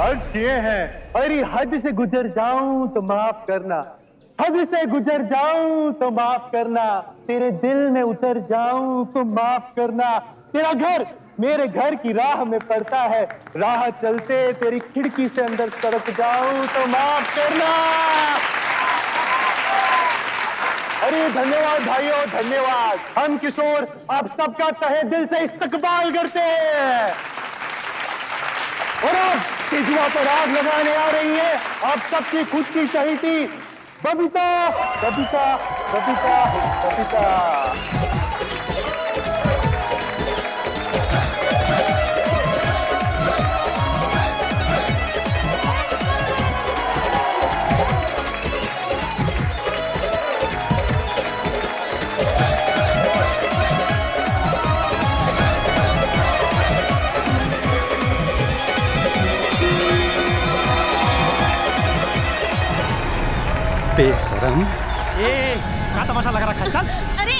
अर्ज किए हैं। अरे हद से गुजर जाऊं तो माफ करना, हद से गुजर जाऊं तो माफ करना, तेरे दिल में उतर जाऊं तो माफ करना। तेरा घर मेरे घर की राह में पड़ता है, राह चलते तेरी खिड़की से अंदर सड़क जाऊं तो माफ करना। अरे धन्यवाद भाइयों, धन्यवाद। हम किशोर आप सबका तहे दिल से इस्तकबाल करते हैं। और अब सिजुआ पर आग लगाने आ रही है आप सबकी खुद की चहेती बबीता, बबीता, बबीता, बबीता। बेशरम। क्या तमाशा लगा रखा है? चल अरे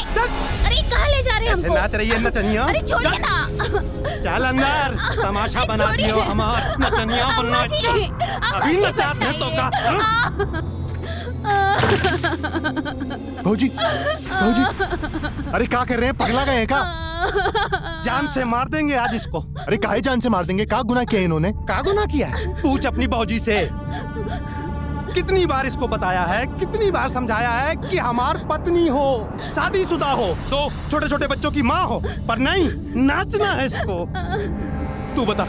अरे कहाँ ले जा रहे हैं हमको? नाच रही है नचनिया। अरे छोड़िए ना। चल अंदर, तमाशा बना दियो हमार नचनिया बनना। अभी नचाते हैं तो का। भौजी, भौजी, अरे क्या कर रहे हैं? पगला गए हैं क्या? जान से मार देंगे आज इसको। अरे काहे जान से मार देंगे? क्या गुनाह किया इन्होंने? क्या गुनाह किया है? पूछ अपनी भौजी से। कितनी बार इसको बताया है, कितनी बार समझाया है कि हमार पत्नी हो, शादीशुदा हो, तो छोटे छोटे बच्चों की माँ हो, पर नहीं, नाचना है इसको। तू बता,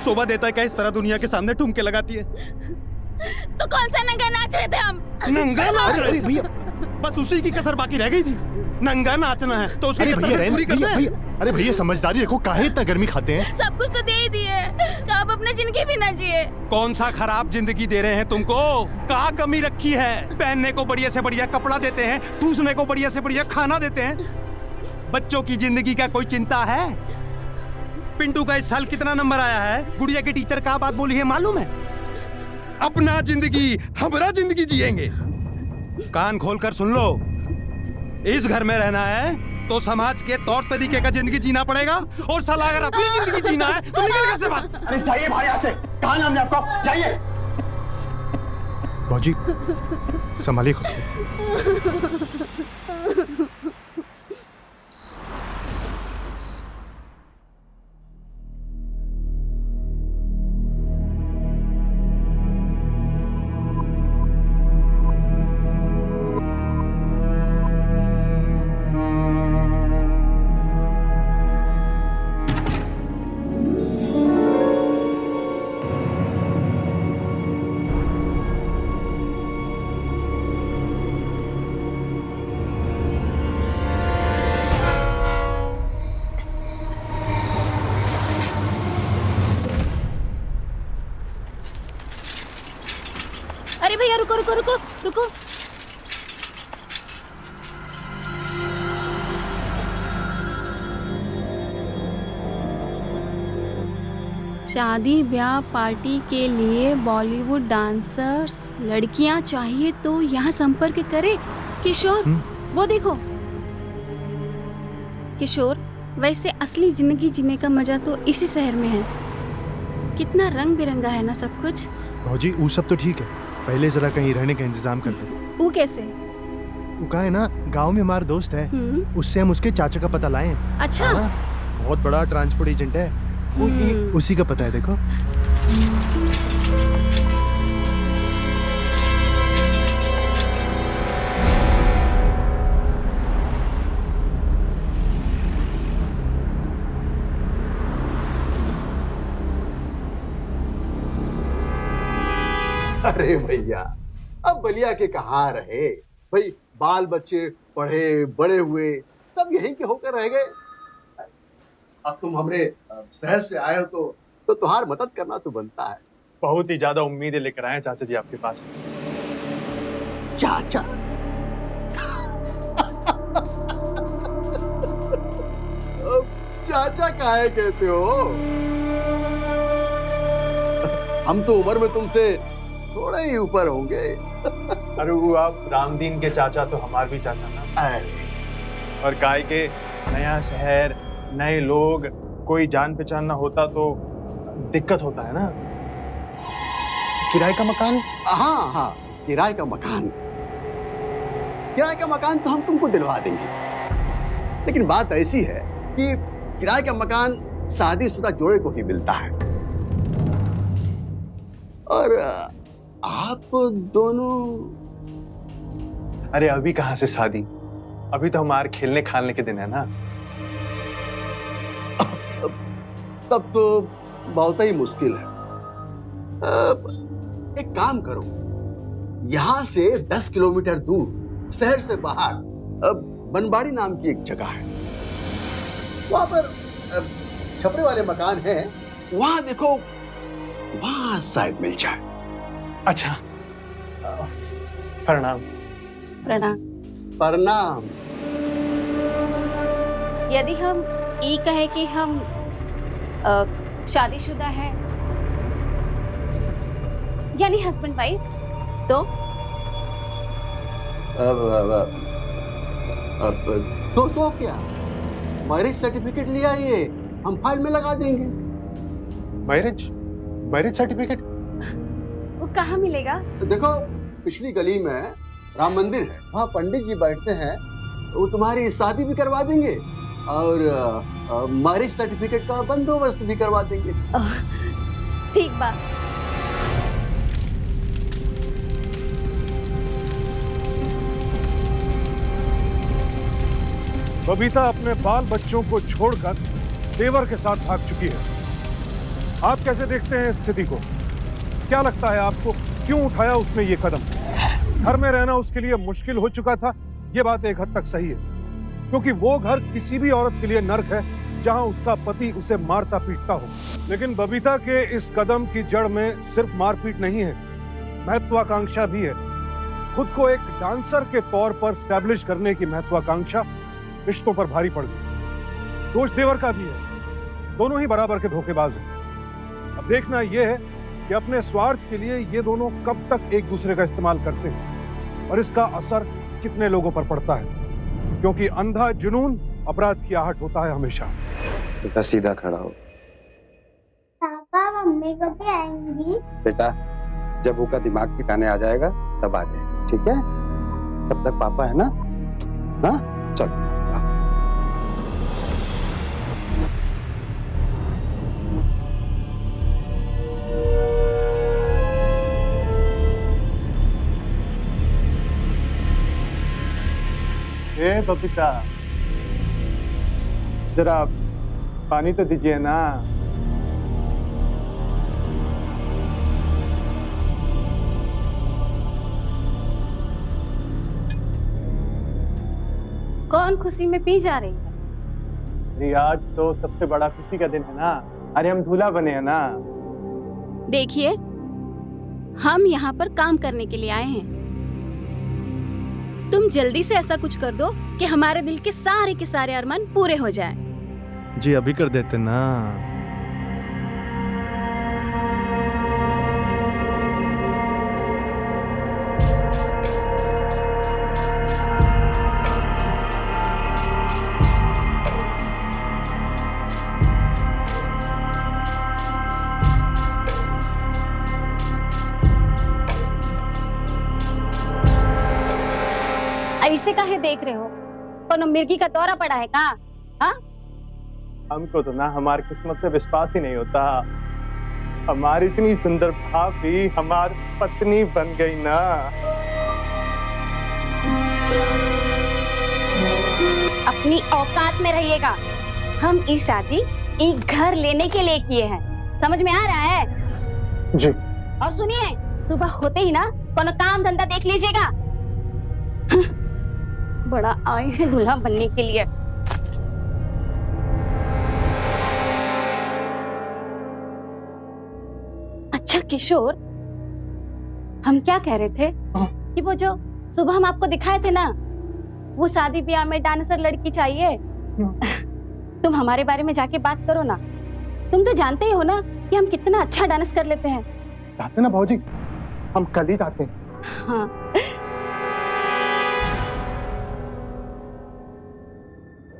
शोभा देता है क्या इस तरह दुनिया के सामने ठुमके लगाती है? तो कौन सा नंगा नाच रहे थे हम? नंगा नाच रहे थे? बस उसी की कसर बाकी रह गई थी। नंगा नाचना है तो उसकी कसर पूरी कर दे। अरे भैया समझदारी रखो, काहे इतना गर्मी खाते हैं? सब कुछ तो दे ही दिए, तो अब अपने जिंदगी भी ना जिए। कौन सा खराब जिंदगी दे रहे हैं तुमको? कहाँ कमी रखी है? पहनने को बढ़िया से बढ़िया कपड़ा देते हैं, ठूसने को बढ़िया से बढ़िया खाना देते हैं। बच्चों की जिंदगी का कोई चिंता है? पिंटू का इस साल कितना नंबर आया है? गुड़िया के टीचर क्या बात बोली है मालूम है? अपना जिंदगी हमारा जिंदगी जिएंगे। कान खोलकर सुन लो, इस घर में रहना है तो समाज के तौर तरीके का जिंदगी जीना पड़ेगा, और साला अगर अपनी जिंदगी जीना है तो निकल घर से बाहर। अरे जाइए भाई यहाँ से। कहा नाम है आपका? जाइए। भौजी संभालिए खुद को। अरे भैया रुको रुको रुको रुको। शादी ब्याह पार्टी के लिए बॉलीवुड डांसर्स लड़कियां चाहिए तो यहाँ संपर्क करे। किशोर वो देखो। किशोर वैसे असली जिंदगी जीने का मजा तो इसी शहर में है। कितना रंग बिरंगा है ना सब कुछ। भौजी वो सब तो ठीक है, पहले जरा कहीं रहने का इंतजाम कर दो। वो कैसे? वो का है ना, गांव में हमारा दोस्त है, उससे हम उसके चाचा का पता लाए हैं। अच्छा। बहुत बड़ा ट्रांसपोर्ट एजेंट है, उसी का पता है। देखो अरे भैया अब बलिया के कहाँ रहे भाई, बाल बच्चे पढ़े बड़े हुए सब यहीं के होकर रह गए। अब तुम हमरे शहर से आए हो तो तुम्हार मदद करना तो बनता है। बहुत ही ज्यादा उम्मीदें लेकर आए चाचा जी आपके पास। चाचा चाचा काहे कहते हो? हम तो उम्र में तुमसे थोड़े ही ऊपर होंगे। अरे वो आप रामदीन के चाचा तो हमारे भी चाचा ना। अरे और काय के नया शहर, नए लोग, कोई जान पहचान ना होता तो दिक्कत होता है ना। किराए का मकान? हाँ हाँ, किराए का मकान। किराए का मकान तो हम तुमको दिलवा देंगे, लेकिन बात ऐसी है कि किराए का मकान शादीशुदा जोड़े को ही मिलता है, और आप दोनों। अरे अभी कहाँ से शादी, अभी तो हमारे खेलने खालने के दिन है ना। तब तो बहुत ही मुश्किल है। एक काम करो, यहां से 10 किलोमीटर दूर शहर से बाहर बनबाड़ी नाम की एक जगह है, वहां पर छपरे वाले मकान हैं, वहां देखो, वहां शायद मिल जाए। अच्छा, प्रणाम। प्रणाम। प्रणाम। यदि हम ये कहे कि हम शादीशुदा हैं, यानी हस्बैंड वाइफ, तो क्या, मैरिज सर्टिफिकेट ले आइए, हम फाइल में लगा देंगे। Marriage certificate? वो कहाँ मिलेगा? तो देखो, पिछली गली में राम मंदिर है, वहाँ पंडित जी बैठते हैं, वो तुम्हारी शादी भी करवा देंगे और मैरिज सर्टिफिकेट का बंदोबस्त भी करवा देंगे। ठीक बात। बबीता अपने बाल बच्चों को छोड़कर देवर के साथ भाग चुकी है। आप कैसे देखते हैं स्थिति को? क्या लगता है आपको, क्यों उठाया उसने ये कदम? घर में रहना उसके लिए मुश्किल हो चुका था, ये बात एक हद तक सही है, क्योंकि वो घर किसी भी औरत के लिए नर्क है जहां उसका पति उसे मारता पीटता हो। लेकिन बबीता के इस कदम की जड़ में सिर्फ मारपीट नहीं है, महत्वाकांक्षा भी है। खुद को एक डांसर के तौर पर स्टैब्लिश करने की महत्वाकांक्षा रिश्तों पर भारी पड़ गई। दोष देवर का भी है, दोनों ही बराबर के धोखेबाज हैं। अब देखना यह है कि अपने स्वार्थ के लिए ये दोनों कब तक एक दूसरे का इस्तेमाल करते हैं और इसका असर कितने लोगों पर पड़ता है, क्योंकि अंधा जुनून अपराध की आहट होता है हमेशा। बेटा सीधा खड़ा हो। पापा मम्मी कब आएंगी? बेटा जब उसका दिमाग ठिकाने आ जाएगा तब आ जाएगा, ठीक है? तब तक पापा है ना? हाँ चल। ए बबीता, जरा पानी तो दीजिए ना। कौन खुशी में पी जा रही है? अरे आज तो सबसे बड़ा खुशी का दिन है ना, अरे हम दूल्हा बने हैं ना। देखिए, हम यहाँ पर काम करने के लिए आए हैं। तुम जल्दी से ऐसा कुछ कर दो कि हमारे दिल के सारे अरमान पूरे हो जाएं। जी अभी कर देते ना। ऐसे काहे देख रहे हो? कोनो मिर्गी का दौरा पड़ा है का? हाँ? हमको तो ना हमारी किस्मत से विश्वास ही नहीं होता। हमारी इतनी सुंदर भाभी हमारी पत्नी बन गई ना। अपनी औकात में रहिएगा। हम इस शादी एक घर लेने के लिए किए हैं, समझ में आ रहा है? जी। और सुनिए, सुबह होते ही ना कोनो काम धंधा देख लीजिएगा। बड़ा आए हैं दूल्हा बनने के लिए। अच्छा किशोर, हम क्या कह रहे थे कि वो जो सुबह हम आपको दिखाए थे ना, वो शादी ब्याह में डांसर लड़की चाहिए। तुम हमारे बारे में जाके बात करो ना। तुम तो जानते ही हो ना कि हम कितना अच्छा डांस कर लेते हैं। जाते ना भाजी, हम कल ही जाते हैं। हाँ।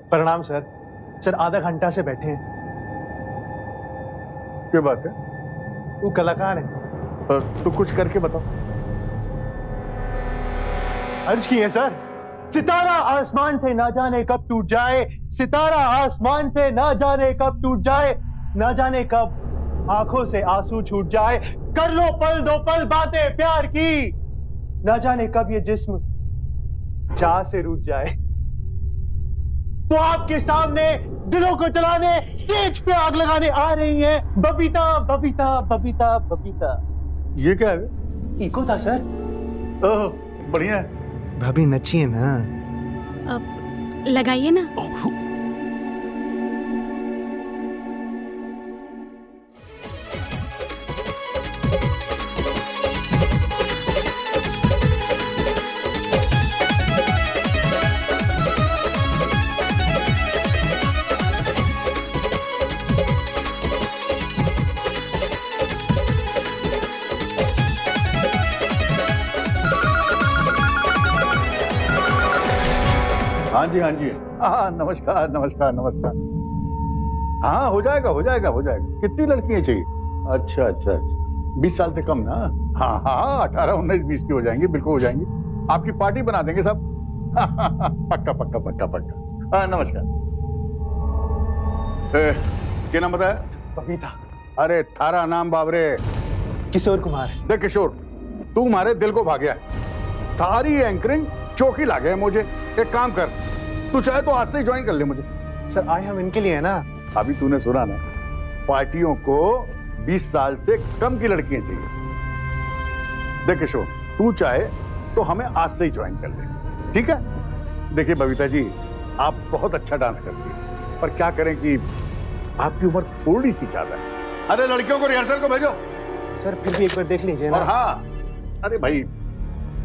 प्रणाम सर। सर आधा घंटा से बैठे हैं। क्या बात है? वो कलाकार है, तो कुछ करके बताओ। अर्ज की है सर, सितारा आसमान से ना जाने कब टूट जाए, सितारा आसमान से ना जाने कब टूट जाए, ना जाने कब आंखों से आंसू छूट जाए, कर लो पल दो पल बातें प्यार की, ना जाने कब ये जिस्म चाह से रूठ जाए। तो आपके सामने दिलों को जलाने, स्टेज पे आग लगाने आ रही हैं बबीता बबीता बबीता बबीता। ये क्या है? इको था सर। ओह, बढ़िया है। भाभी नचिए ना। अब लगाइए ना। हाँ जी, हाँ जी। हाँ, नमस्कार नमस्कार नमस्कार। हाँ, हो जाएगा हो जाएगा हो जाएगा। कितनी लड़कियां चाहिए? अच्छा अच्छा अच्छा, 20 साल से कम ना? हाँ हाँ, 18, 19, 20 की हो जाएंगी, बिल्कुल हो जाएंगी। आपकी पार्टी बना देंगे सब। पक्का पक्का पक्का पक्का। हाँ, नमस्कार। क्या नाम बताया? बबीता। अरे थारा नाम बाबरे। किशोर कुमार। देख किशोर, तू हमारे दिल को भाग गया। थारी एंकरिंग चौकी ला गए मुझे। एक काम कर, तू चाहे तो आज से ही ज्वाइन कर ले मुझे। सर आए हम इनके लिए है ना। अभी तूने सुना ना, पार्टियों को 20 साल से कम की लड़कियां चाहिए। देख किशोर, तू चाहे तो हमें आज से ही ज्वाइन कर ले, ठीक है? देखिए बबीता जी, आप बहुत अच्छा डांस करती हैं, पर क्या करें कि आपकी उम्र थोड़ी सी ज्यादा है। अरे लड़कियों को रिहर्सल को भेजो। सर फिर भी एक बार देख लीजिए ना। और हाँ, अरे भाई,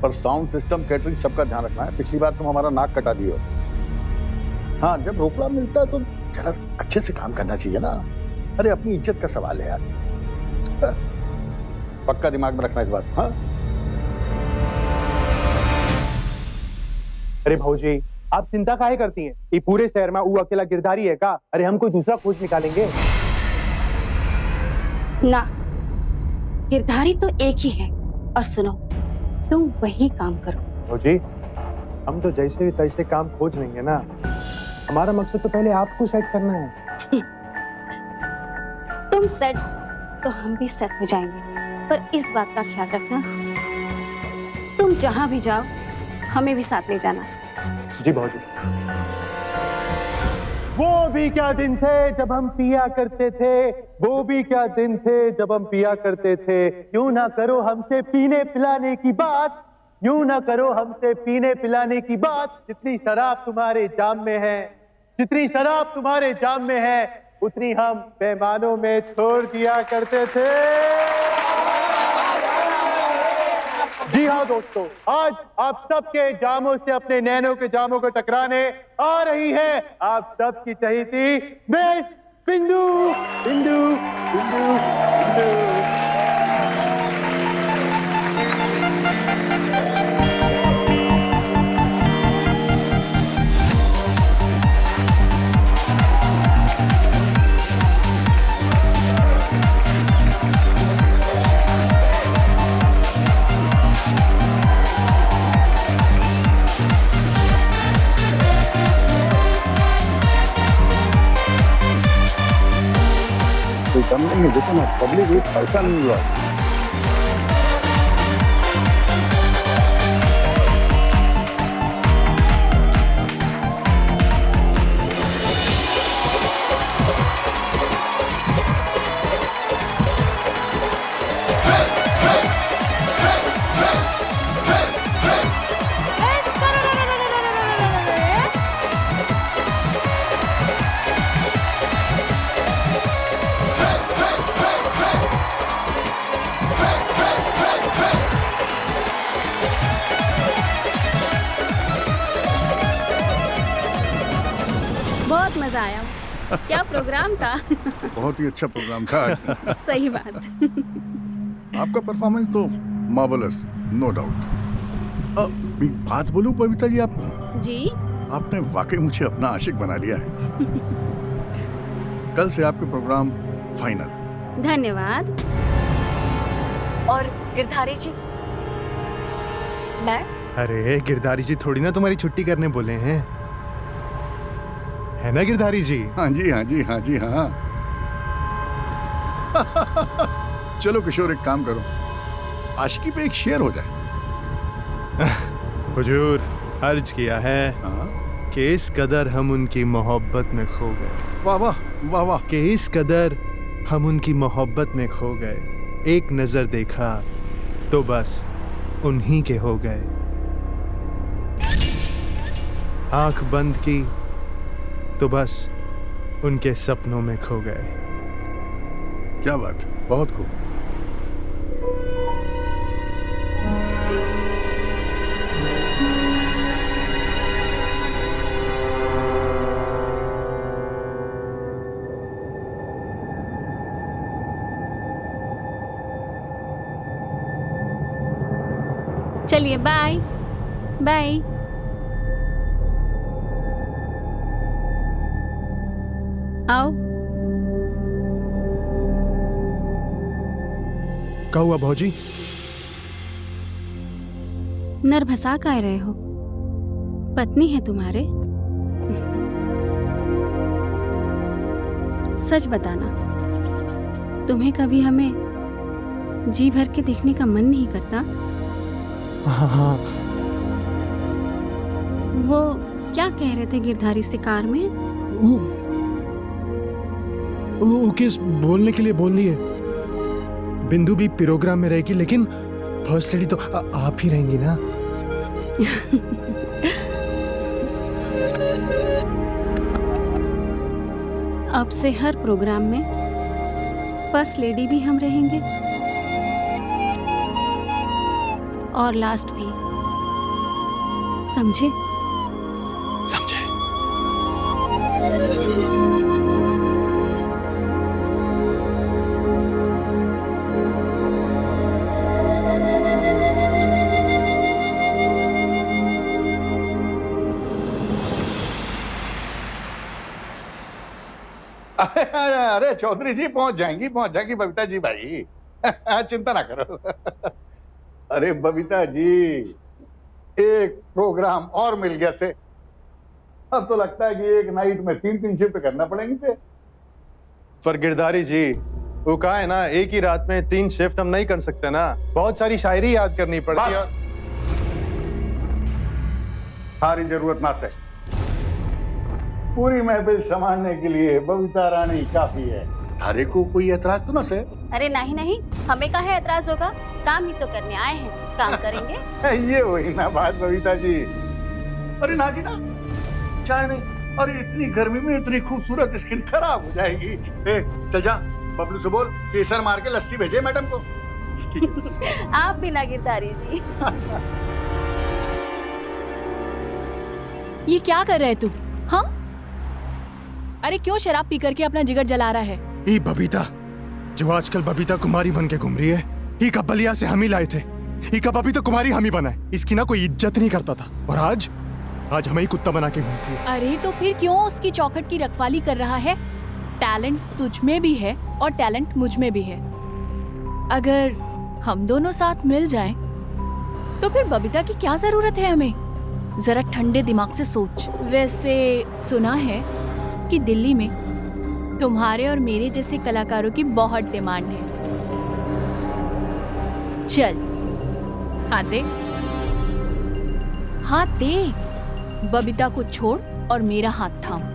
पर साउंड सिस्टम, कैटरिंग सबका ध्यान रखना है। पिछली बार तुम हमारा नाक कटा दियो। हाँ, जब रोकड़ा मिलता है तो जरा अच्छे से काम करना चाहिए ना। अरे अपनी इज्जत का सवाल है यार। पक्का दिमाग में रखना इस बात। हाँ, अरे भाऊजी, आप चिंता काहे करती हैं? ये पूरे शहर में वो अकेला गिरधारी है का? अरे हम कोई दूसरा खोज निकालेंगे। ना, गिरधारी तो एक ही है। और सुनो, तुम वही काम करो। भाऊजी, हम तो जैसे भी तैसे काम खोज लेंगे ना। हमारा मकसद तो पहले आपको सेट करना है। तुम सेट तो हम भी सेट हो जाएंगे, पर इस बात का ख्याल रखना, तुम जहां भी जाओ हमें भी साथ ले जाना। जी भाऊजी। वो भी क्या दिन थे जब हम पिया करते थे, वो भी क्या दिन थे जब हम पिया करते थे। यूं ना करो हमसे पीने पिलाने की बात, यूं ना करो हमसे पीने पिलाने की बात। जितनी शराब तुम्हारे जाम में है, जितनी शराब तुम्हारे जाम में है, उतनी हम पैमानों में छोड़ दिया करते थे। जी हाँ दोस्तों, आज आप सबके जामों से अपने नैनों के जामों को टकराने आ रही है आप सबकी चहेती बेस्ट बिंदु बिंदु बिंदु बिंदु। कोई कम नहीं है, देखो ना, पब्लिक एक पैसा नहीं मिल रहा। बहुत मजा आया। क्या प्रोग्राम था। बहुत ही अच्छा प्रोग्राम था आज। सही बात। आपका परफॉर्मेंस तो मार्वलस, नो डाउट। एक बात बोलूं बबीता जी आपको? जी। आपने वाकई मुझे अपना आशिक बना लिया है। कल से आपके प्रोग्राम फाइनल। धन्यवाद। और गिरधारी जी? मैं? अरे गिरधारी जी थोड़ी ना तुम्हारी छुट्टी करने बोले हैं, है ना गिरधारी जी? हाँ जी, हाँ जी, हाँ जी, हाँ। चलो किशोर, एक काम करो, आशिकी पे एक शेर हो जाए। हुजूर, अर्ज किया है हाँ? कि इस कदर हम उनकी मोहब्बत में खो गए। वाह वाह वाह वाह। कि इस कदर हम उनकी मोहब्बत में खो गए, एक नजर देखा तो बस उन्हीं के हो गए। आंख बंद की तो बस उनके सपनों में खो गए। क्या बात, बहुत खूब। चलिए बाय बाय। आओ। क्या हुआ भौजी? नरभसा कह रहे हो? पत्नी है तुम्हारे? सच बताना, तुम्हें कभी हमें जी भर के देखने का मन नहीं करता? हाँ। वो क्या कह रहे थे गिरधारी से कार में? वो किस बोलने के लिए बोल रही है? बिंदु भी प्रोग्राम में रहेगी, लेकिन फर्स्ट लेडी तो आप ही रहेंगी ना? अब से हर प्रोग्राम में फर्स्ट लेडी भी हम रहेंगे और लास्ट भी, समझे? समझे। अरे चौधरी जी पहुंच जाएंगी बबीता जी भाई। चिंता ना करो। अरे बबीता जी, एक प्रोग्राम और मिल गया से। अब तो लगता है कि एक नाइट में 3-3 शिफ्ट करना पड़ेंगे से। पर गिरधारी जी, वो कहा है ना, एक ही रात में 3 शिफ्ट हम नहीं कर सकते ना, बहुत सारी शायरी याद करनी पड़ती है। सारी जरूरत ना से पूरी महफिल संभालने के लिए बबीता रानी काफी है। थारे को कोई ऐतराज तो ना से? अरे नहीं नहीं, हमें का है ऐतराज होगा? काम ही तो करने आए हैं, काम करेंगे। ये वही ना बात बबीता जी। अरे ना जी ना, चाय नहीं। अरे इतनी गर्मी में इतनी खूबसूरत स्किन खराब हो जाएगी। चल जा, बबलू से बोल केसर मार के लस्सी भेजे मैडम को। आप भी ना गिरधारी जी। ये क्या कर रहे तू? हाँ? अरे क्यों शराब पी करके अपना जिगर जला रहा है? ये बबीता, जो आजकल बबीता कुमारी बन के घूम रही है, ये का बलिया से हम ही लाए थे। ये का बबीता कुमारी हम ही बना है। इसकी ना कोई इज्जत नहीं करता था, और आज हमें ही कुत्ता बना के घूमती है। अरे तो फिर क्यों उसकी चौखट की रखवाली कर रहा है? टैलेंट तुझ में भी है और टैलेंट मुझ में भी है। अगर हम दोनों साथ मिल जाएं, तो फिर बबीता की क्या जरूरत है हमें? जरा ठंडे दिमाग से सोच। वैसे सुना है कि दिल्ली में तुम्हारे और मेरे जैसे कलाकारों की बहुत डिमांड है। चल हाथ दे, हाथ दे। बबीता को छोड़ और मेरा हाथ थाम।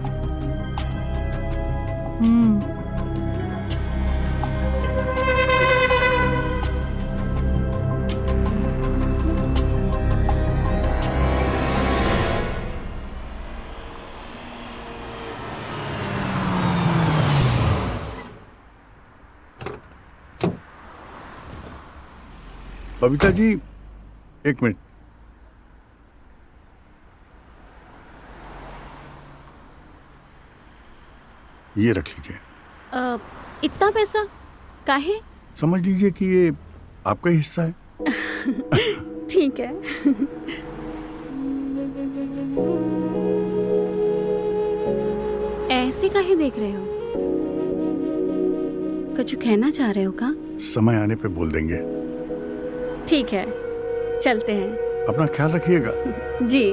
बबीता जी, एक मिनट। ये रख लीजिए। इतना पैसा काहे? समझ लीजिए कि ये आपका ही हिस्सा है। ठीक है। ऐसे काहे देख रहे हो? कुछ कहना चाह रहे हो का? समय आने पे बोल देंगे। ठीक है, चलते हैं। अपना ख्याल रखिएगा। जी।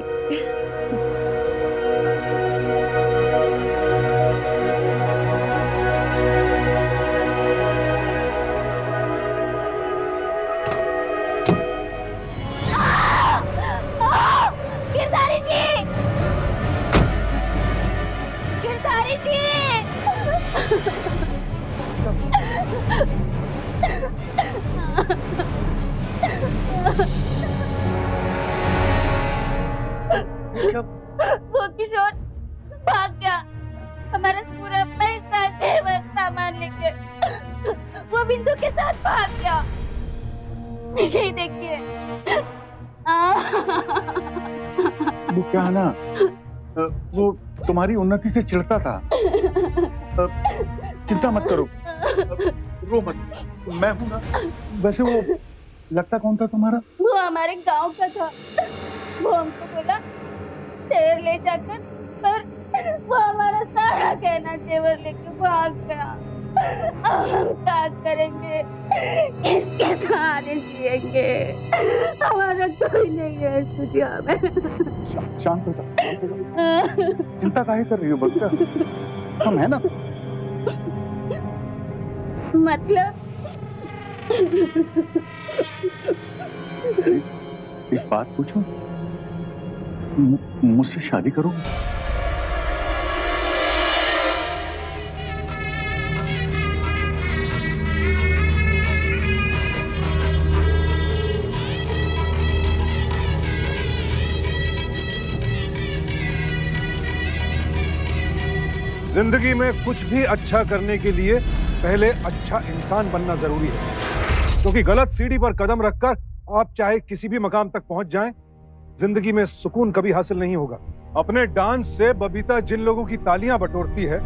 गिरधारी जी, गिरधारी जी। वो किशोर भाग गया, हमारा पूरा पैसा जेवर सामान लेके वो बिंदु के साथ भाग गया। ये देखिए। वो क्या है ना, वो तुम्हारी उन्नति से चिढ़ता था। चिंता मत करो, रो मत, मैं हूं ना। वैसे वो लगता कौन था तुम्हारा? वो हमारे गांव का था। वो हमको बोला शेर ले जाकर, पर वो हमारा सारा गहना जेवर लेके भाग गया। अब हम क्या करेंगे? किसके सहारे जिएंगे? हमारा कोई नहीं है इस दुनिया में। शांत हो जा, चिंता काहे कर रही हो बच्चा? हम है ना। मतलब एक बात पूछूं, मुझसे शादी करोगे? जिंदगी में कुछ भी अच्छा करने के लिए पहले अच्छा इंसान बनना जरूरी है, क्योंकि गलत सीढ़ी पर कदम रखकर आप चाहे किसी भी मकाम तक पहुंच जाएं, जिंदगी में सुकून कभी हासिल नहीं होगा। अपने डांस से बबीता जिन लोगों की तालियां बटोरती है,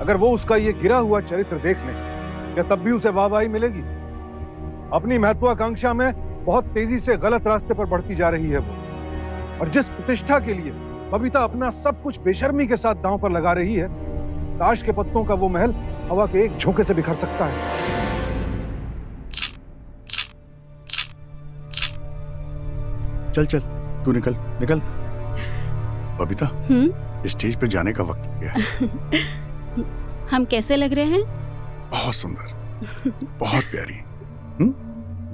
अगर वो उसका ये गिरा हुआ चरित्र देख लें, क्या तब भी उसे वाहवाही मिलेगी? अपनी महत्वाकांक्षा में बहुत तेजी से गलत रास्ते पर बढ़ती जा रही है वो, और जिस प्रतिष्ठा के लिए बबीता अपना सब कुछ बेशर्मी के साथ दांव पर लगा रही है, ताश के पत्तों का वो महल हवा के एक झोंके से बिखर सकता है। चल चल, तू निकल निकल। बबीता, स्टेज पे जाने का वक्त हो गया है। हम कैसे लग रहे हैं? बहुत सुंदर, बहुत प्यारी।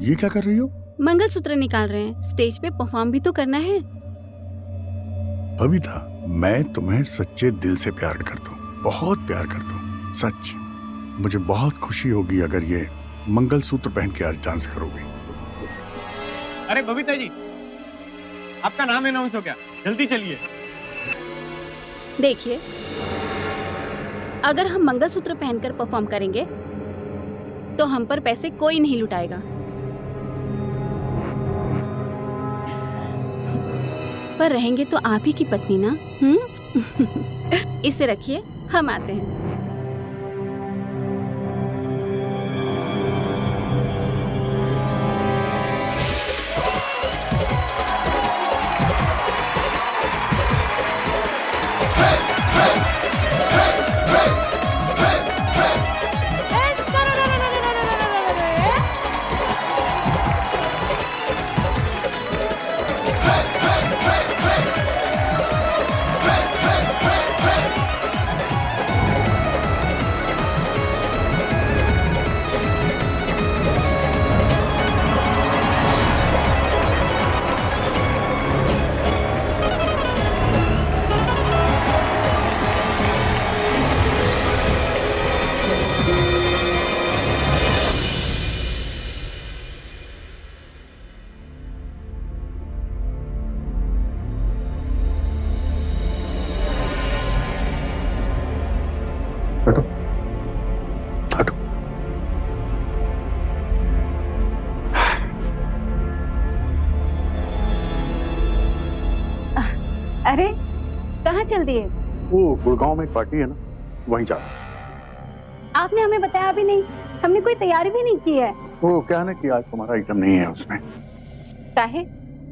ये क्या कर रही हो? मंगलसूत्र निकाल रहे हैं, स्टेज पे परफॉर्म भी तो करना है। बबीता, मैं तुम्हें सच्चे दिल से प्यार करता हूँ, बहुत प्यार करता हूँ, सच। मुझे बहुत खुशी होगी अगर ये मंगलसूत्र पहन के आज डांस करोगी। अरे बबीता जी, आपका नाम अनाउंस हो गया, जल्दी चलिए। देखिए, अगर हम मंगलसूत्र पहनकर परफॉर्म करेंगे तो हम पर पैसे कोई नहीं लुटाएगा, पर रहेंगे तो आप ही की पत्नी ना। इसे रखिए, हम आते हैं। अरे कहाँ चल दिए? वो गुड़गांव में एक पार्टी है ना, वहीं जा रहा। आपने हमें बताया भी नहीं, हमने कोई तैयारी भी नहीं की है। वो क्या है ना कि आज तुम्हारा आइटम नहीं है उसमें। काहे?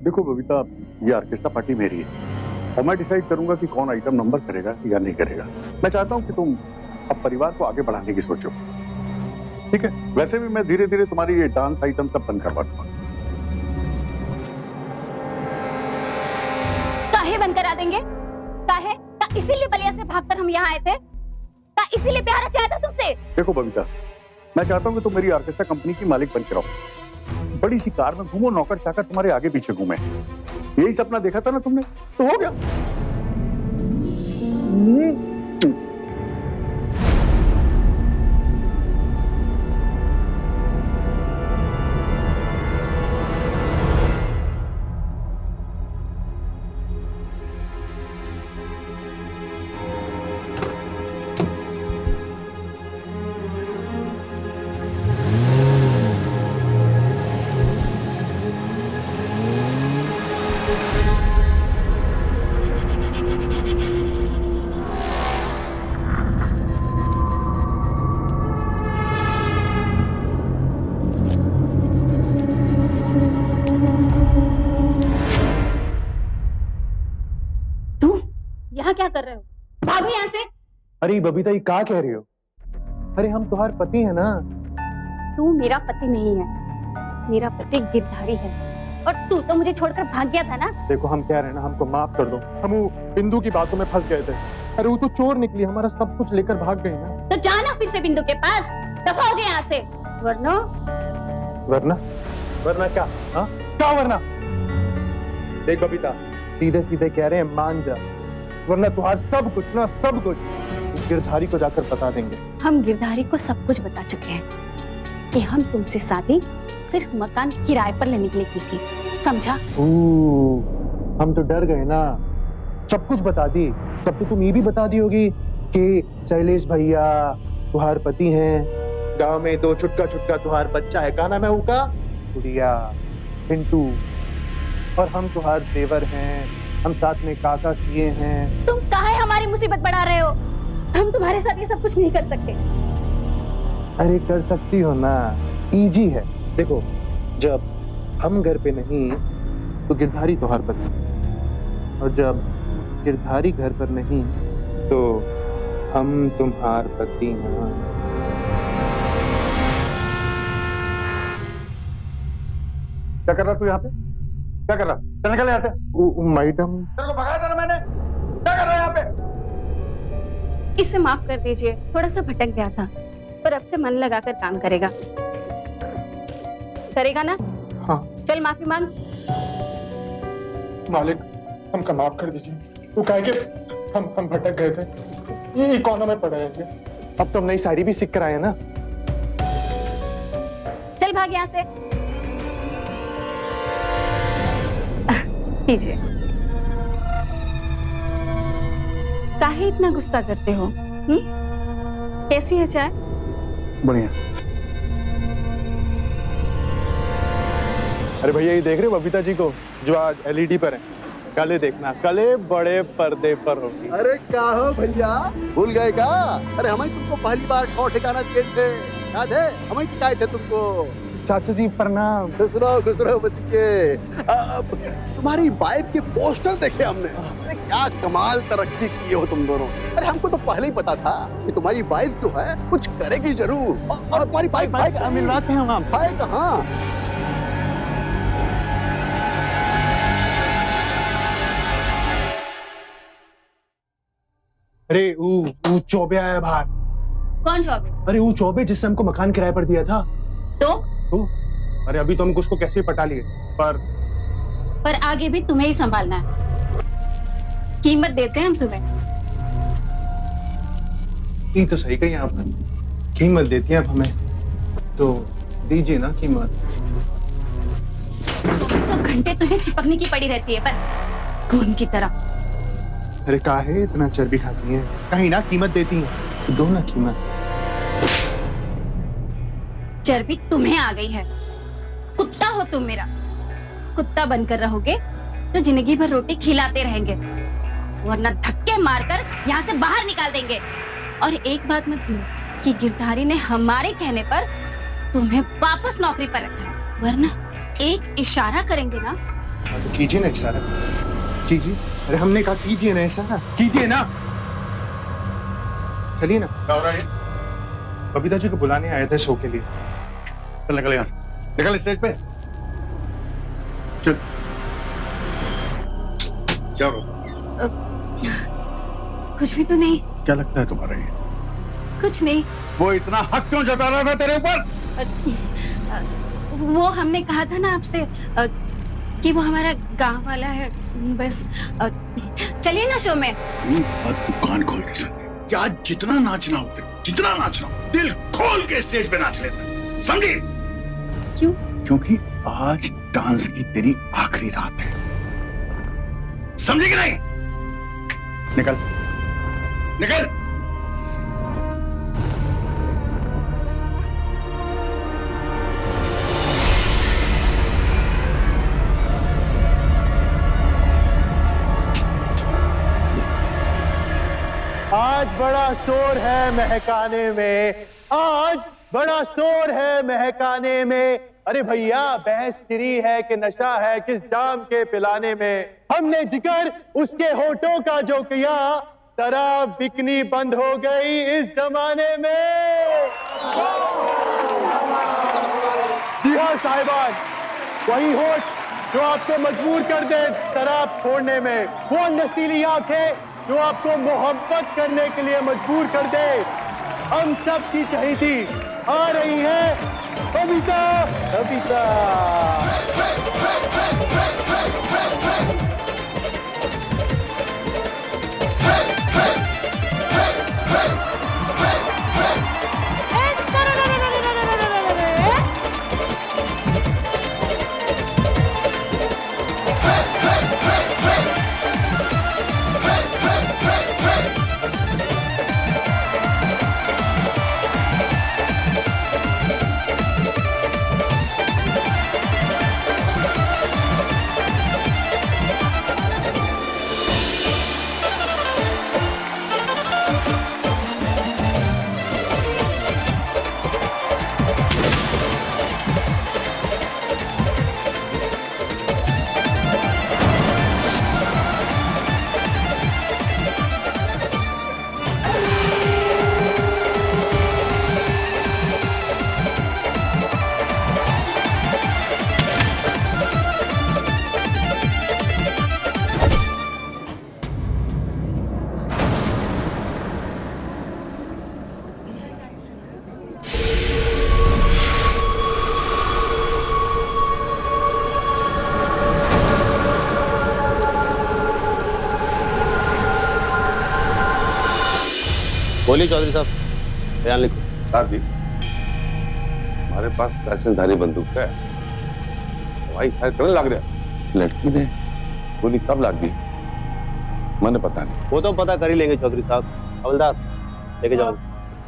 देखो बबीता, ये ऑर्केस्ट्रा पार्टी मेरी है और मैं डिसाइड करूंगा कि कौन आइटम नंबर करेगा या नहीं करेगा। मैं चाहता हूँ कि तुम अब परिवार को आगे बढ़ाने की सोचो, ठीक है? वैसे भी मैं धीरे धीरे तुम्हारी ये डांस आइटम सब बंद करवा दूंगा। बंद करा देंगे? काहे? का इसीलिए बलिया से भागकर हम यहाँ आए थे? का इसीलिए प्यार चाहा था तुमसे? देखो बबीता, मैं चाहता हूँ कि तुम मेरी ऑर्केस्ट्रा कंपनी की मालिक बन के रहो, बड़ी सी कार में घूमो, नौकर चाकर तुम्हारे आगे पीछे घूमे। यही सपना देखा था ना तुमने, तो हो गया। यहाँ क्या कर रहे हो? भागो यहाँ से। अरे बबीता, ये क्या कह रही हो? अरे हम तुम्हारे पति हैं ना। तू मेरा पति नहीं है, मेरा पति गिरधारी है, और तू तो मुझे छोड़कर भाग गया था ना। देखो हम कह रहे हैं ना, हमको माफ कर दो, हम वो बिंदु की बातों में फंस गए थे। अरे वो तो चोर निकली, हमारा सब कुछ लेकर भाग गई ना। तो जाना फिर से बिंदु के पास, दफा हो जाए यहाँ से, वरना वरना क्या? हाँ क्या वरना? देख बबीता, सीधे सीधे कह रहे हैं, मान जा, वरना तुम्हारा सब कुछ ना, सब कुछ गिरधारी को जाकर बता देंगे। हम गिरधारी को सब कुछ बता चुके हैं कि हम तुमसे शादी सिर्फ मकान किराए पर लेने के लिए की थी, समझा? हम तो डर गए ना, सब कुछ बता दी। सब तो तुम ये भी बता दी होगी कि शैलेश भैया तुम्हार पति हैं, गांव में दो छुटका छुटका तुम्हार बच्चा है, क्या नाम है उनका? गुड़िया, पिंटू, और हम तुम्हार देवर हैं, हम साथ में काका किए हैं। तुम काहे हमारी मुसीबत बढ़ा रहे हो? हम तुम्हारे साथ ये सब कुछ नहीं कर सकते। अरे कर सकती हो ना, इजी है। देखो, जब हम घर पे नहीं तो गिरधारी तुम्हार पति, और जब गिरधारी घर पर नहीं तो हम तुम्हार पति ना। क्या कर रहा तू यहाँ पे? क्या कर रहा? चल निकल यहाँ से। मैडम, तेरे को भगाया था ना मैंने, क्या कर रहा है यहाँ पे? इसे माफ कर दीजिए, थोड़ा सा भटक गया था, पर अब से मन लगाकर काम करेगा ना? हाँ। चल माफी मांग। मालिक, हमका माफ कर दीजिए। वो कहे कि हम भटक गए थे, ये कोना में पड़े थे। अब तो हम नई साड़ी भी सीख कर आए ना। चल भाग यहाँ से। कीजिए। काहे इतना गुस्सा करते हो? कैसी है चाय? बढ़िया। अरे भैया, ये देख रहे हो बबीता जी को जो आज एलईडी पर है? कल देखना, कल बड़े पर्दे पर होगी। अरे क्या हो भैया, भूल गए क्या? अरे हम तुमको पहली बार ठौ ठिकाना दिए थे, याद है? हम सिखाए थे तुमको। चाचा जी प्रणाम। खुश रहो भतीजे। तुम्हारी वाइफ के पोस्टर देखे हमने, अरे क्या कमाल तरक्की किए हो तुम दोनों। अरे हमको तो पहले ही पता था कि तुम्हारी वाइफ जो है कुछ करेगी जरूर। और तुम्हारी वाइफ मिलवाते हैं हम। है कहाँ? अरे वो चौबे आया बाहर। कौन चौबे? अरे वो चौबे जिससे हमको मकान किराए पर दिया था। तो? अरे अभी तो हमको उसको कैसे पटा लिए, पर आगे भी तुम्हें ही संभालना है। कीमत देते हैं हम तुम्हें। ये तो सही कही आप, कीमत देती हैं आप हमें, तो दीजिए ना कीमत। 24 घंटे तुम्हें चिपकने की पड़ी रहती है, बस खून की तरह। अरे काहे इतना चर्बी खाती हैं? कहीं ना कीमत देती हैं, दो ना कीमत। चर्बी तुम्हें आ गई है। कुत्ता हो तुम मेरा। कुत्ता बनकर रहोगे तो जिंदगी भर रोटी खिलाते रहेंगे, वरना धक्के मारकर यहाँ से बाहर निकाल देंगे। और एक बात मत भूलो कि गिरधारी ने हमारे कहने पर तुम्हें वापस नौकरी पर रखा है, वरना एक इशारा करेंगे ना। तो कीजिए ना इशारा, कीजिए। अरे हमने कहा कीजिए ना इशारा, कीजिए ना। चलिए ना। क्या हो रहा है? बबीता जी को बुलाने आए थे शो के लिए। चल निकल यहाँ से, निकल स्टेज पे। चल। क्या हो रहा है? कुछ भी तो नहीं। क्या लगता है तुम्हारा ये? कुछ नहीं। वो इतना हक क्यों जता रहा था तेरे ऊपर? वो हमने कहा था ना आपसे कि वो हमारा गांव वाला है, बस। चलिए ना शो में। एक बात तू कान खोल के सुन, कि आज जितना नाचना हो तेरे को, जितना नाचना हो, दिल खोल के स्टेज पे नाच लेना, समझी? क्यों? क्योंकि आज डांस की तेरी आखिरी रात है, समझी कि नहीं? निकल निकल। आज बड़ा शोर है महकाने में, आज बड़ा शोर है महकाने में। अरे भैया, बहस तेरी है कि नशा है किस जाम के पिलाने में। हमने जिक्र उसके होठों का जो किया, शराब बिकनी बंद हो गई इस जमाने में। जी हाँ साहिबान, वही होठ जो आपको मजबूर कर दे शराब छोड़ने में, वो नशीली आंखें जो आपको मोहब्बत करने के लिए मजबूर कर दे। हम सब की चहेती आ रही है बबीता, बबीता। बोलिए चौधरी साहब, बयान लिखो। साहब जी, हमारे पास लाइसेंसधारी बंदूक है, भाई फायर करने लग रहा। लड़की ने गोली कब लग गई मैंने पता नहीं। वो तो पता कर ही लेंगे चौधरी साहब। हवलदार लेके जाओ।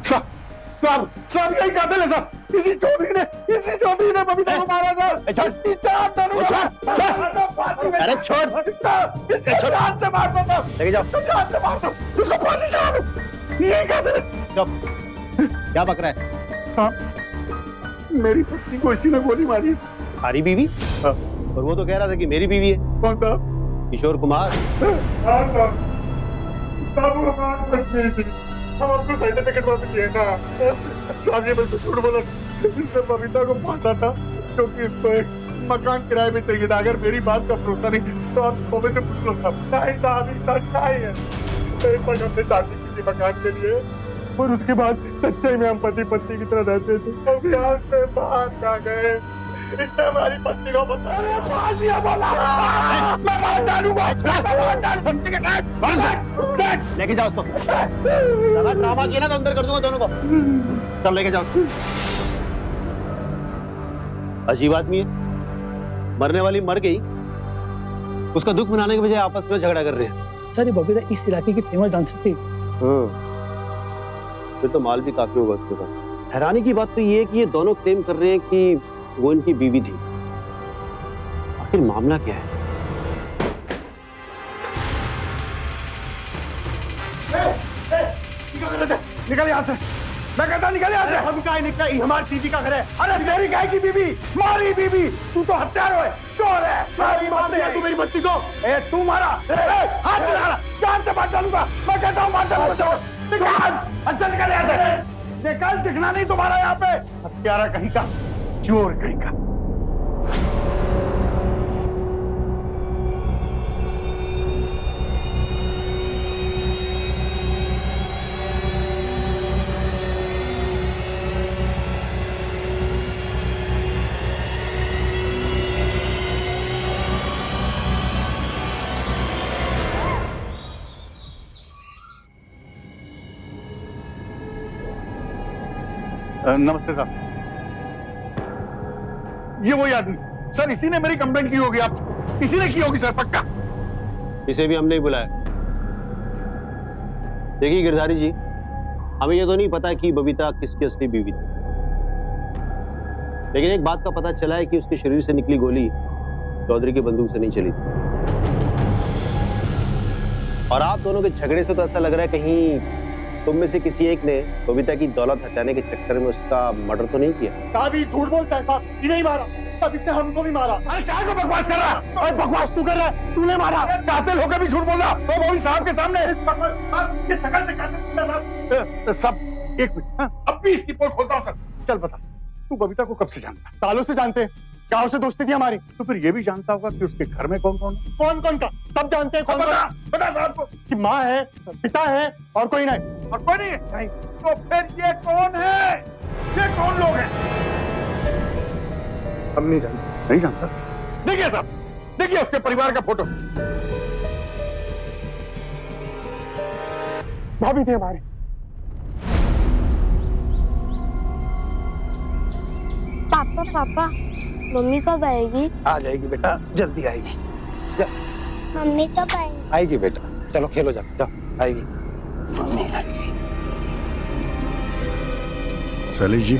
साहब यही कातिल है साहब। इसी चौधरी ने बबीता को मारा साहब। अरे छोड़, जान से मार दो साहब, लेके जाओ। जान से मार दो, उसको फांसी चढ़ा दो। यही कातिल है। क्या पक रहा है? हाँ, मेरी पत्नी को इसी ने गोली मारी है। तुम्हारी बीवी? हाँ। और वो तो कह रहा था कि मेरी बीवी है। कौन था? किशोर कुमार। हाँ साहब, वो हमारी पत्नी थी। हम आपको सर्टिफिकेट वापस दिए ना साहब। ये बिल्कुल झूठ बोला। इसने बबीता को फांसा था क्योंकि इसको एक मकान किराए में चाहिए था। अगर मेरी बात का भरोसा नहीं तो आप कॉमें से पूछ लो साहब। नहीं साहब, सच्चाई है। हमने शादी की थी मकान के लिए, और उसके बाद सच्चाई में हम पति पत्नी की तरह रहते थे। हम यहाँ से बाहर जा गए, इसने हमारी पत्नी को बताया। फांसियां बोला, मैं मार डालूंगा। लेके जाओ उसको। ज़्यादा ड्रामा किया ना तो अंदर कर दूंगा दोनों को। चल लेके जाओ। अजीब आदमी है, मरने वाली मर गई, उसका दुख मनाने के बजाय आपस में झगड़ा कर रहे हैं। सर, ये बबीता इस इलाके की फेमस डांसर थी। फिर तो माल भी काफी होगा उसके पास। हैरानी की बात तो ये है कि ये दोनों क्लेम कर रहे हैं कि वो इनकी बीवी थी। आखिर मामला क्या है? निकल यहाँ से, मैं कहता निकल यहाँ से। हम क्या निकला, हमारी बीवी का घर है। अरे मेरी गाय की बीवी, मारी बीवी। तू तो हत्यारा है, चोर है। सारी मारते हैं तू मेरी बच्ची को। ए तू मारा, हाथ निकाला, जान से मार डालूंगा। मैं कहता हूँ मार डालूंगा। अच्छा निकल यहाँ से, निकल, दिखना नहीं तुम्हारा यहाँ पे। हत्यारा कहीं का, चोर कहीं का। नमस्ते साहब। ये वही आदमी सर, इसी ने मेरी कंप्लेंट की होगी, आप इसी ने की होगी सर, पक्का। इसे भी हमने ही बुलाया। देखिए गिरधारी जी, हमें ये तो नहीं पता कि बबीता किसकी असली बीवी थी, लेकिन एक बात का पता चला है कि उसके शरीर से निकली गोली चौधरी की बंदूक से नहीं चली थी। और आप दोनों के झगड़े से तो ऐसा लग रहा है कहीं तुम में से किसी एक ने बबीता की दौलत हटाने के चक्कर में उसका मर्डर तो नहीं किया। साहब ये झूठ बोलता है साहब, ये नहीं मारा साहब, इसने हमको भी मारा। अरे क्या को बकवास कर रहा है? और बकवास तू कर रहा है, तूने मारा। कातिल होकर भी झूठ बोल रहा, वो भी साहब के सामने। ये शकल से कातिल साहब। सब एक मिनट, अब भी इसकी पोल खोलता हूँ सर। चल बता, तू बबीता को कब से जानता? सालों से जानते हैं, गांव से दोस्ती थी हमारी। तो फिर ये भी जानता होगा कि उसके घर में कौन कौन है? कौन कौन का सब जानते हैं। कौन बता साहब को कि माँ है, पिता है और कोई नहीं। और कोई नहीं है? नहीं। तो फिर ये कौन है? ये कौन लोग हैं? हम नहीं जानते। नहीं जानता? देखिए साहब, देखिए उसके परिवार का फोटो। भाभी थे हमारे। पापा पापा, मम्मी कब आएगी? आ जाएगी बेटा, जल्दी आएगी। मम्मी कब आएगी? आएगी बेटा, चलो खेलो, जाओ, आएगी मम्मी आएगी। शैलेश जी,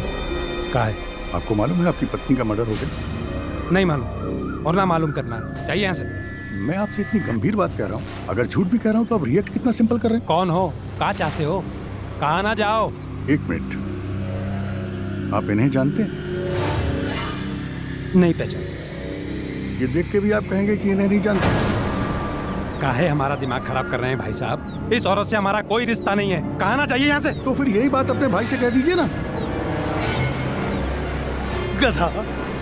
का है? आपको मालूम है आपकी पत्नी का मर्डर हो गया? नहीं मालूम, और ना मालूम करना है। चाहिए यहाँ से। मैं आपसे इतनी गंभीर बात कह रहा हूँ, अगर झूठ भी कह रहा हूँ तो आप रिएक्ट कितना सिंपल कर रहे हैं। कौन हो? कहाँ चाहते हो? कहाँ ना जाओ। एक मिनट, आप इन्हें जानते हैं? नहीं पहचान। ये देख के भी आप कहेंगे कि इन्हें नहीं जानते? काहे हमारा दिमाग खराब कर रहे हैं भाई साहब? इस औरत से हमारा कोई रिश्ता नहीं है, कहाँ ना चाहिए यहाँ से। तो फिर यही बात अपने भाई से कह दीजिए ना। गधा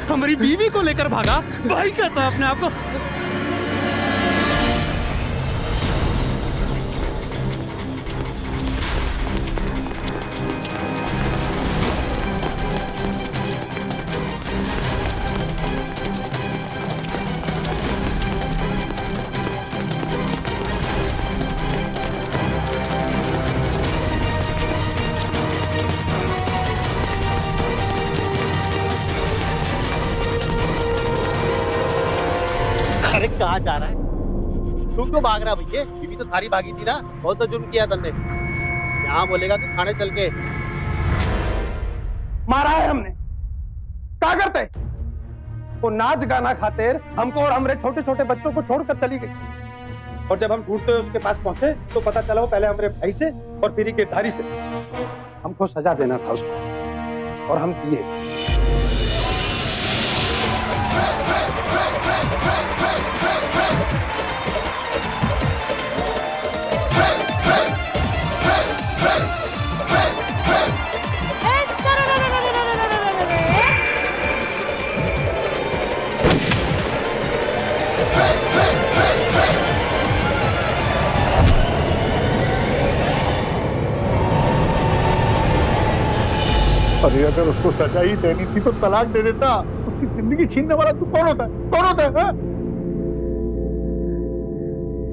हमारी बीवी को लेकर भागा, भाई कहता अपने आप को। अरे कहाँ जा रहा है? तू क्यों भाग रहा भैया? बीवी तो थारी भागी थी ना, बहुत तो जुर्म किया तुमने। यहाँ बोलेगा कि थाने चल के। मारा है हमने, क्या करते? वो नाच गाना खातिर हमको और हमारे छोटे छोटे बच्चों को छोड़कर चली गई। और जब हम ढूंढते हुए उसके पास पहुंचे तो पता चला वो पहले हमारे भाई से और फिर गिरधारी से। हमको सजा देना था उसको और हम दिए। अरे अगर उसको सजा ही देनी थी तो तलाक दे देता। उसकी जिंदगी छीनने वाला तू कौन होता है? कौन होता है?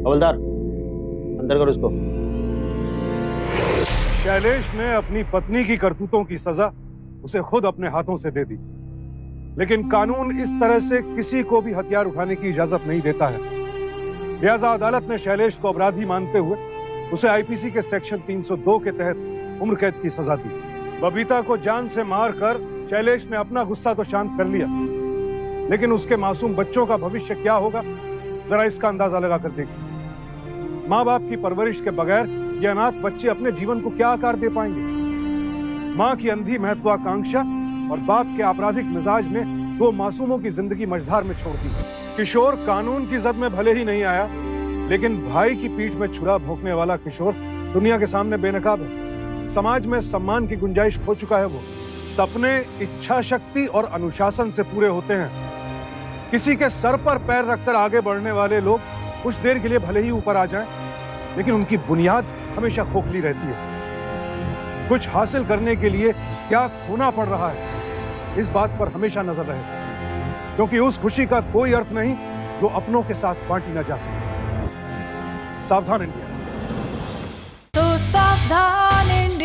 हवलदार, अंदर करो उसको। शैलेश ने अपनी पत्नी की करतूतों की सजा उसे खुद अपने हाथों से दे दी, लेकिन कानून इस तरह से किसी को भी हथियार उठाने की इजाजत नहीं देता है। लिहाजा अदालत ने शैलेश को अपराधी मानते हुए उसे आईपीसी के सेक्शन 302 के तहत उम्र कैद की सजा दी। बबीता को जान से मारकर शैलेश ने अपना गुस्सा तो शांत कर लिया, लेकिन उसके मासूम बच्चों का भविष्य क्या होगा, जरा इसका अंदाजा लगा कर देखिए। माँ बाप की परवरिश के बगैर ये अनाथ बच्चे अपने जीवन को क्या आकार दे पाएंगे? माँ की अंधी महत्वाकांक्षा और बाप के आपराधिक मिजाज ने 2 मासूमों की जिंदगी मझधार में छोड़ दी। किशोर कानून की जद में भले ही नहीं आया, लेकिन भाई की पीठ में छुरा भोंकने वाला किशोर दुनिया के सामने बेनकाब है। समाज में सम्मान की गुंजाइश खो चुका है। वो सपने इच्छा शक्ति और अनुशासन से पूरे होते हैं। किसी के सर पर पैर रखकर आगे बढ़ने वाले लोग कुछ देर के लिए भले ही ऊपर आ जाएं, लेकिन उनकी बुनियाद हमेशा खोखली रहती है। कुछ हासिल करने के लिए क्या खोना पड़ रहा है, इस बात पर हमेशा नजर रहे, क्योंकि उस खुशी का कोई अर्थ नहीं जो अपनों के साथ बांटी ना जा सके। सावधान इंडिया। तो सावधान इंडिया।